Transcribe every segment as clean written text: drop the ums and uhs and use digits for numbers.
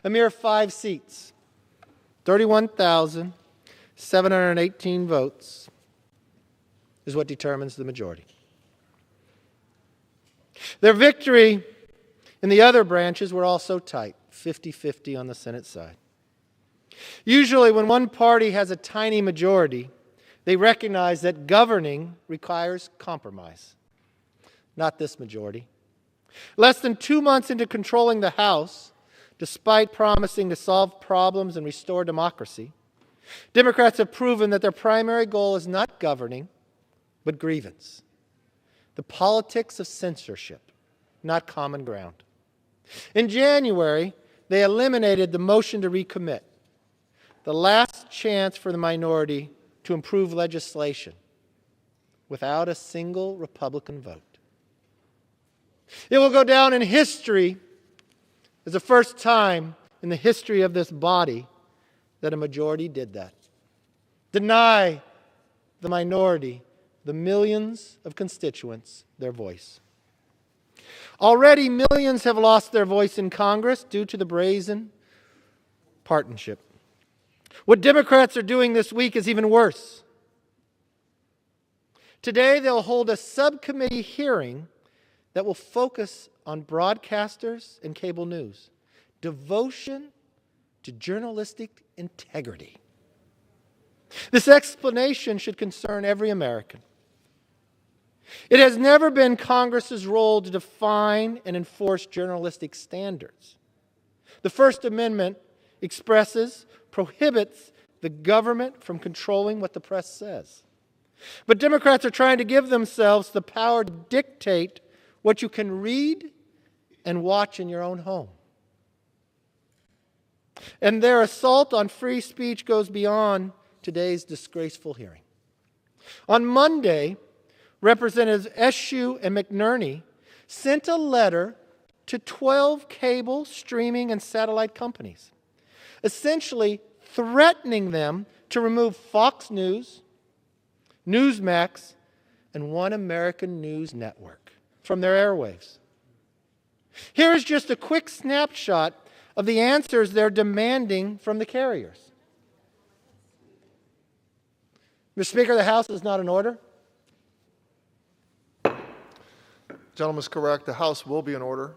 A mere 5 seats, 31,718 votes is what determines the majority. Their victory in the other branches were also tight, 50-50 on the Senate side. Usually when one party has a tiny majority, they recognize that governing requires compromise. Not this majority. Less than 2 months into controlling the House, despite promising to solve problems and restore democracy, Democrats have proven that their primary goal is not governing, but grievance. The politics of censorship, not common ground. In January, they eliminated the motion to recommit, the last chance for the minority to improve legislation, without a single Republican vote. It will go down in history as the first time in the history of this body that a majority did that. Deny the minority, the millions of constituents, their voice. Already millions have lost their voice in Congress due to the brazen partisanship. What Democrats are doing this week is even worse. Today they'll hold a subcommittee hearing that will focus on broadcasters and cable news. Devotion to journalistic integrity. This explanation should concern every American. It has never been Congress's role to define and enforce journalistic standards. The First Amendment prohibits the government from controlling what the press says. But Democrats are trying to give themselves the power to dictate what you can read and watch in your own home. And their assault on free speech goes beyond today's disgraceful hearing. On Monday, Representatives Eshoo and McNerney sent a letter to 12 cable, streaming, and satellite companies, essentially threatening them to remove Fox News, Newsmax, and One American News Network from their airwaves. Here is just a quick snapshot of the answers they're demanding from the carriers. Mr. Speaker, the House is not in order. The gentleman is correct. The House will be in order.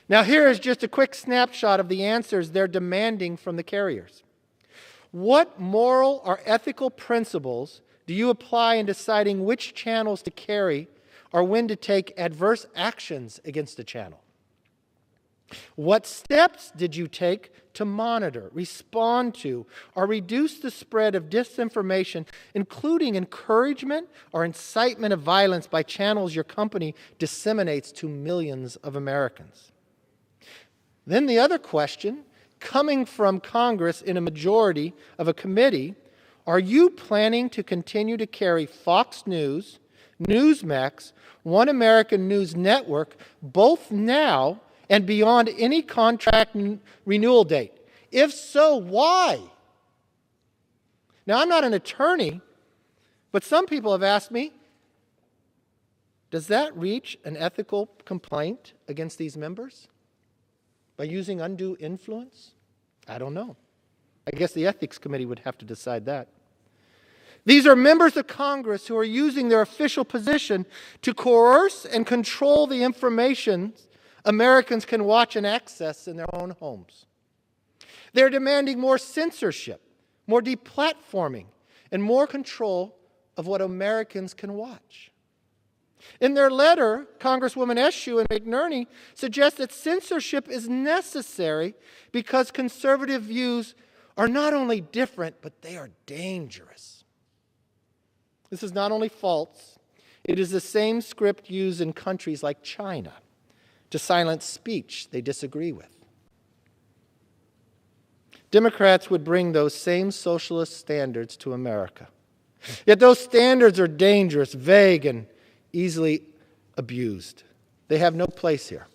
Now here is just a quick snapshot of the answers they're demanding from the carriers. What moral or ethical principles do you apply in deciding which channels to carry or when to take adverse actions against a channel? What steps did you take to monitor, respond to, or reduce the spread of disinformation, including encouragement or incitement of violence by channels your company disseminates to millions of Americans? Then the other question, coming from Congress in a majority of a committee, are you planning to continue to carry Fox News, Newsmax, One American News Network, both now and beyond any contract renewal date? If so, why? Now, I'm not an attorney, but some people have asked me, does that reach an ethical complaint against these members by using undue influence? I don't know. I guess the Ethics Committee would have to decide that. These are members of Congress who are using their official position to coerce and control the information Americans can watch and access in their own homes. They're demanding more censorship, more deplatforming, and more control of what Americans can watch. In their letter, Congresswoman Eshoo and McNerney suggest that censorship is necessary because conservative views are not only different, but they are dangerous. This is not only false, it is the same script used in countries like China to silence speech they disagree with. Democrats would bring those same socialist standards to America. Yet those standards are dangerous, vague, and easily abused. They have no place here.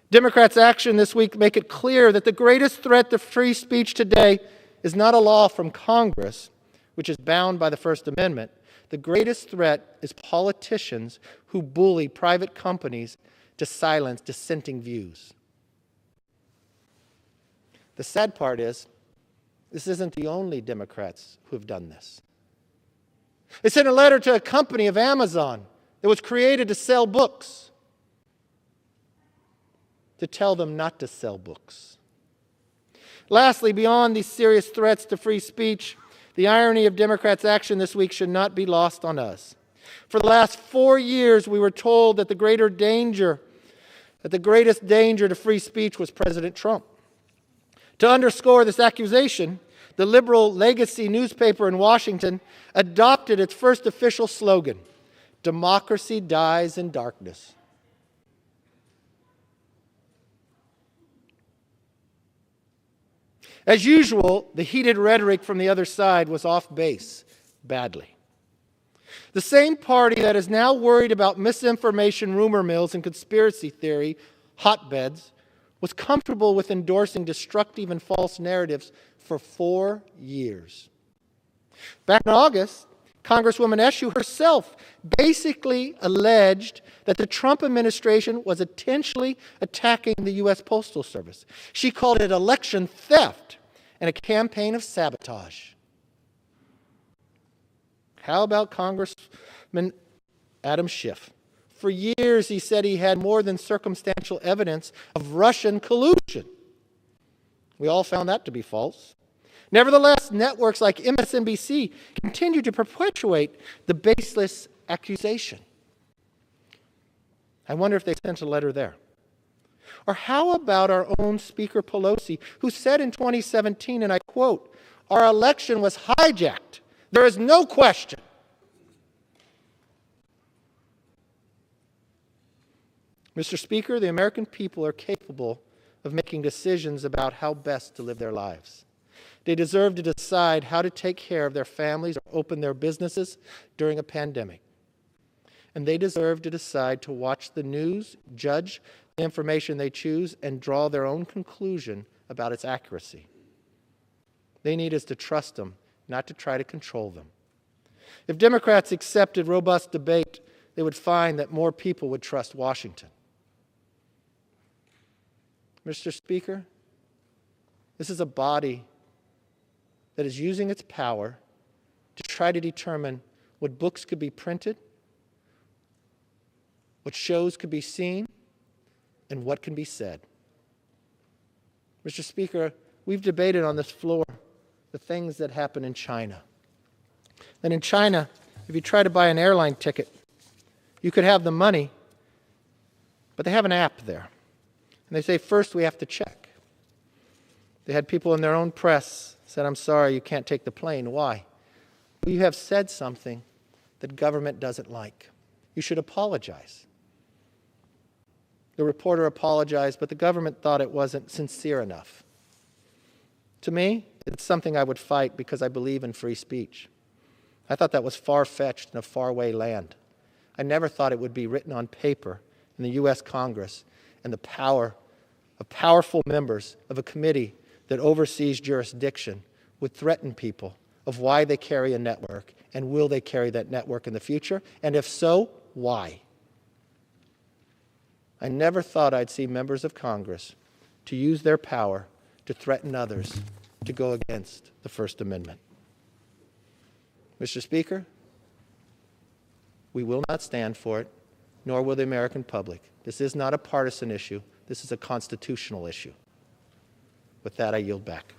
Democrats' action this week make it clear that the greatest threat to free speech today is not a law from Congress, which is bound by the First Amendment. The greatest threat is politicians who bully private companies to silence dissenting views. The sad part is, this isn't the only Democrats who have done this. They sent a letter to a company of Amazon that was created to sell books, to tell them not to sell books. Lastly, beyond these serious threats to free speech, the irony of Democrats' action this week should not be lost on us. For the last 4 years, we were told that the greatest danger to free speech was President Trump. To underscore this accusation, the liberal Legacy newspaper in Washington adopted its first official slogan, "Democracy dies in darkness." As usual, the heated rhetoric from the other side was off base badly. The same party that is now worried about misinformation, rumor mills, and conspiracy theory hotbeds was comfortable with endorsing destructive and false narratives for 4 years. Back in August, Congresswoman Eshoo herself basically alleged that the Trump administration was intentionally attacking the U.S. Postal Service. She called it election theft and a campaign of sabotage. How about Congressman Adam Schiff? For years, he said he had more than circumstantial evidence of Russian collusion. We all found that to be false. Nevertheless, networks like MSNBC continue to perpetuate the baseless accusation. I wonder if they sent a letter there. Or how about our own Speaker Pelosi, who said in 2017, and I quote, "Our election was hijacked. There is no question." Mr. Speaker, the American people are capable of making decisions about how best to live their lives. They deserve to decide how to take care of their families or open their businesses during a pandemic. And they deserve to decide to watch the news, judge the information they choose, and draw their own conclusion about its accuracy. They need us to trust them, not to try to control them. If Democrats accepted robust debate, they would find that more people would trust Washington. Mr. Speaker, this is a body that is using its power to try to determine what books could be printed, what shows could be seen, and what can be said. Mr. Speaker, we've debated on this floor the things that happen in China. And in China, if you try to buy an airline ticket, you could have the money, but they have an app there. And they say, first we have to check. They had people in their own press said, "I'm sorry, you can't take the plane." Why? Well, you have said something that government doesn't like. You should apologize. The reporter apologized, but the government thought it wasn't sincere enough. To me, it's something I would fight because I believe in free speech. I thought that was far-fetched in a faraway land. I never thought it would be written on paper in the U.S. Congress, and the power of powerful members of a committee that oversees jurisdiction would threaten people of why they carry a network and will they carry that network in the future, and if so, why. I never thought I'd see members of Congress to use their power to threaten others to go against the First Amendment. Mr. Speaker, we will not stand for it, nor will the American public. This is not a partisan issue. This is a constitutional issue. With that, I yield back.